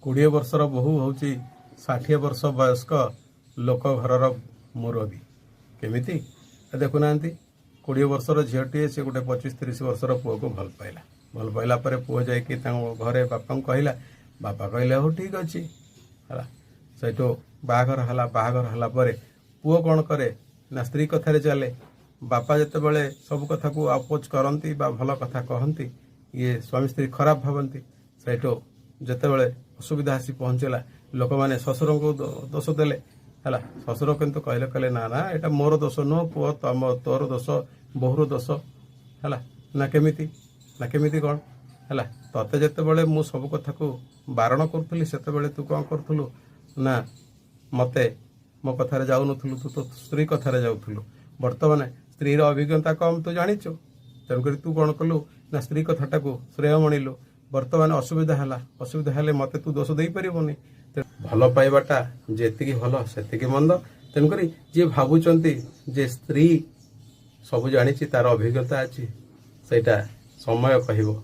20 वर्षर बहु हूँ 60 वर्ष वयस्क लोक घर मुरबी केमिति देखुना 20 वर्षर झीटे से गोटे 25-30 वर्षर पुओ को भल पाइला पर पुओ जाकि घरे बापा कहला बापा कहले हो ठीक अच्छे है से बाहागर है पुओ कौन करे ना स्त्री कथार चले बापा जिते बड़े सब कथा को अपोज करती भल कथा कहती ये स्वामी स्त्री खराब भावती से जिते बड़े असुविधा आसी पहुँचला लोक मैंने ससुर को दोष देले है ससुर किंतु कहले कहले ना ना यहाँ मोर दोष नुह पुओ तुम तोर दोष बहुर दोष है ना केमिति कौन है ते जिते बड़े मु सब कथा को बारण करूली से तू कौन करूँ ना मते मो कथार जाऊनु तू तो स्त्री कथार जाऊलु बर्तमान स्त्री अभिज्ञता कम तू जाचु तेणुक तू कौन कलु ना स्त्री कथाटा को श्रेय मणिलु बर्तमान असुविधा हेले मते तू दोष दे पारबनी भल पाइबाटा जेतिकी भल सेतिकी मंद तेणुक जी भावुंट जे स्त्री सब जानी तार अभिज्ञता अच्छी सेटा समय कहब।